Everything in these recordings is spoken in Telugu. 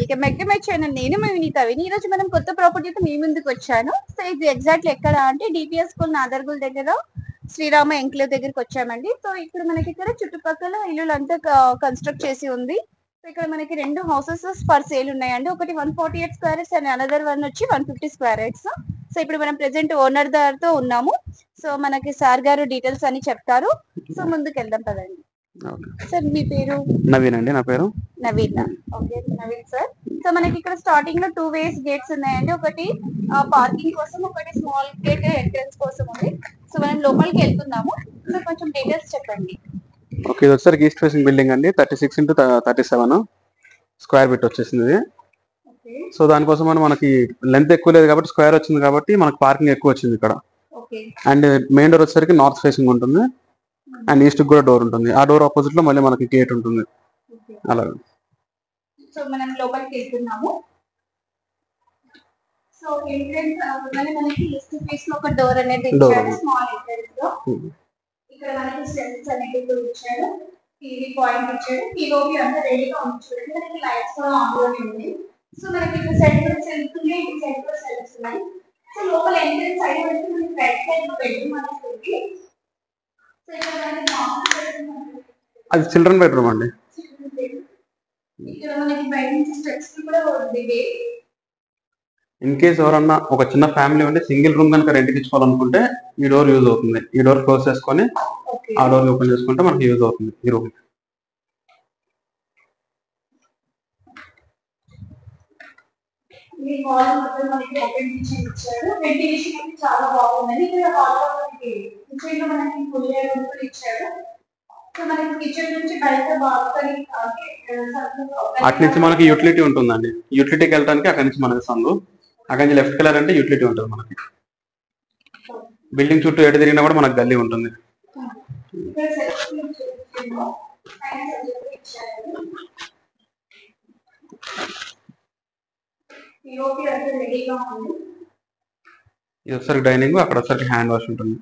Welcome back to my channel. నేను మీ వినీతావిని. ఈ రోజు మనం కొత్త ప్రాపర్టీతో మీ ముందుకు వచ్చాను. సో ఇది ఎగ్జాక్ట్లీ ఎక్కడ అంటే డిపిఎస్ స్కూల్ నాదర్గుల్ దగ్గర శ్రీరామ ఎంక్లేవ్ దగ్గరికి వచ్చామండి. సో ఇక్కడ మనకి ఇక్కడ చుట్టుపక్కల ఇల్లులంతా కన్స్ట్రక్ట్ చేసి ఉంది. సో ఇక్కడ మనకి రెండు హౌసెస్ ఫర్ సేల్ ఉన్నాయండి. ఒకటి 148 square yards and another one వచ్చి 150 స్క్వేర్ యార్డ్స్. సో ఇప్పుడు మనం ప్రెసెంట్ ఓనర్ తో ఉన్నాము. సో మనకి సార్ గారు డీటెయిల్స్ అని చెప్తారు. సో ముందుకు వెళ్దాం పదండి. సార్ మీ పేరు? నవీన్ అండి. నా పేరు Naveen. Okay Naveen sir. So మనకి ఇక్కడ స్టార్టింగ్ లో 2 వేస్ గేట్స్ ఉన్నాయండి. ఒకటి పార్కింగ్ కోసం, ఒకటి స్మాల్ గేట్ ఎంట్రన్స్ కోసం ఉంది. సో మనం లోపలికి వెళ్తున్నాము. సో కొంచెం డీటెయిల్స్ చెప్పండి. ఓకే, ఇది వచ్చేసరికి ఈస్ట్ ఫేసింగ్ బిల్డింగ్ అండి. 36x37 స్క్వేర్ ఫీట్ వచ్చేసింది. సో దానికోసం మనకి లెంత్ ఎక్కువ లేదు కాబట్టి స్క్వేర్ వచ్చింది కాబట్టి మనకి పార్కింగ్ ఎక్కువ వచ్చింది ఇక్కడ. అండ్ మెయిన్ డోర్ వచ్చేసరికి నార్త్ ఫేసింగ్ ఉంటుంది అండ్ ఈస్ట్ కూడా డోర్ ఉంటుంది. ఆ డోర్ ఆపోజిట్ లో మళ్ళీ మనకి గేట్ ఉంటుంది. అలాగే సో మనం లోపలికి వెళ్తున్నాము. సో ఎంట్రన్స్ అవగానే మనకి ఈస్ట్ ఫేస్ లో ఒక డోర్ అనేది ఇచ్చారు, స్మాల్ ఎంట్రన్స్ లో. ఇక్కడ మనకి స్టెప్స్ అనేది ఇచ్చారు, టీవీ పాయింట్ ఇచ్చారు, పిఓపి అంతా రెడీగా ఉంది. చూడండి మనకి లైట్స్ కూడా ఆన్ లోనే ఉంది. సో మనకి ఇక్కడ సెంటర్ సెల్ఫ్ ఉన్నాయి, ఇక్కడ సెంటర్ సెల్ఫ్స్ ఉన్నాయి. సో లోపల ఎంట్రన్స్ సైడ్ వరకు మనకి రైట్ సైడ్ లో బెడ్రూమ్ అనేది ఉంది. సో ఇక్కడ మనకి అది చిల్డ్రన్ బెడ్రూమ్ అండి. ఇక్కడ మనకి బయట నుంచి స్టెప్స్ కూడా ఉంది. ఇన్ కేస్ ఎవరన్నా ఒక చిన్న ఫ్యామిలీ ఉంటే సింగిల్ రూమ్ కనుక రెంట్కి ఇచ్చుకోవాలనుకుంటే ఈ డోర్ యూజ్ అవుతుంది. ఈ డోర్ క్లోజ్ చేసుకొని ఆ డోర్ ఓపెన్ చేసుకుంటే మనకి యూజ్ అవుతుంది ఈ రూమ్. ఈ హాల్ మొత్తం మనకి ఓపెన్ కిచెన్ ఇచ్చారు. వెంటిలేషన్ అయితే చాలా బాగుంది. ఇక్కడ హాల్ లో మనకి కిచెన్ లో మనకి ఫుల్ ఎయిర్ కూడా ఇచ్చారు. సో మనకి కిచెన్ నుంచి బయట బాల్కనీ అటు నుంచి మనకి యూటిలిటీ ఉంటుందండి. యూటిలిటీకి వెళ్ళడానికి అక్కడి నుంచి మనకి సందు, అక్కడి నుంచి లెఫ్ట్ కలర్ అంటే యూటిలిటీ ఉంటుంది మనకి. బిల్డింగ్ చుట్టూ ఎటు తిరిగినా కూడా మనకు గల్లీ ఉంటుంది. ఇది ఒకసారి డైనింగ్, అక్కడ ఒకసారి హ్యాండ్ వాష్ ఉంటుంది.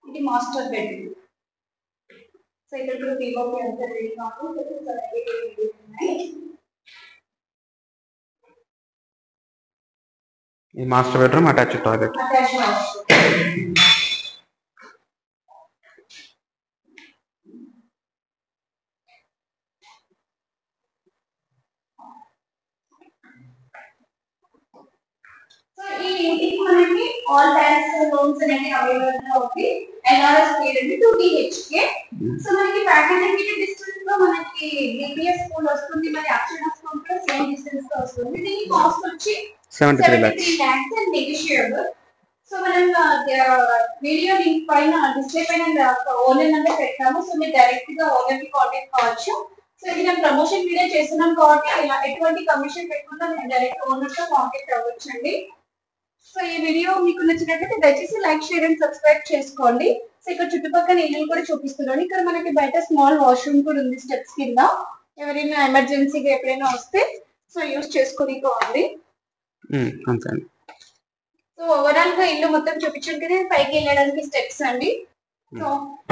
ఇది మాస్టర్ బెడ్రూమ్. సో ఇక్కడ కూడా పిఓపి అంతా రెడీగా ఉంది. ఈ మాస్టర్ బెడ్రూమ్ అటాచ్ టాయిలెట్. ఈ ఇంటికి మనకి ఆల్ టైప్స్ లోన్స్ అనేవి అవైలబుల్ గా ఉంది. NRS period 2 BHK. సో మనకి ప్యాకేజ్ డిస్టెన్స్ లో మనకి డిపిఎస్ స్కూల్ వస్తుంది, మరి అక్షర స్కూల్ కూడా సేమ్ డిస్టెన్స్ లో వస్తుంది. దీని కాస్ట్ వచ్చి 73 lakhs అండ్ నెగోషియబుల్. సో మనం వీడియో లింక్ పైన డిస్ప్లే పైన ఓనర్ నెంబర్ పెట్టాము. సో మీరు డైరెక్ట్ గా ఓనర్ కి కాంటాక్ట్ కావచ్చు. సో ఇది నేను ప్రమోషన్ వీడియో చేస్తున్నాం కాబట్టి ఇలా ఎటువంటి కమిషన్ పెట్టకుండా మీరు డైరెక్ట్ ఓనర్ తో కాంటాక్ట్ అవ్వచ్చండి. సో ఈ వీడియో మీకు నచ్చినట్లయితే దయచేసి లైక్, షేర్ అండ్ సబ్స్క్రైబ్ చేసుకోండి. సో ఇక్కడ చుట్టుపక్కల ఇల్లు కూడా చూపిస్తున్నాను. ఇక్కడ మనకి బయట స్మాల్ వాష్రూమ్ కూడా ఉంది స్టెప్స్ కింద. ఎవరైనా ఎమర్జెన్సీగా ఎప్పుడైనా వస్తే సో యూజ్ చేసుకుని ఉంది. సో ఓవరాల్ గా ఇల్లు మొత్తం చూపించండి, పైకి వెళ్ళడానికి స్టెప్స్ అండి. సో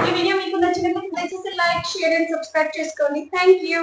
ఈ వీడియో మీకు నచ్చినట్లయితే దయచేసి లైక్, షేర్ అండ్ సబ్స్క్రైబ్ చేసుకోండి. Thank you.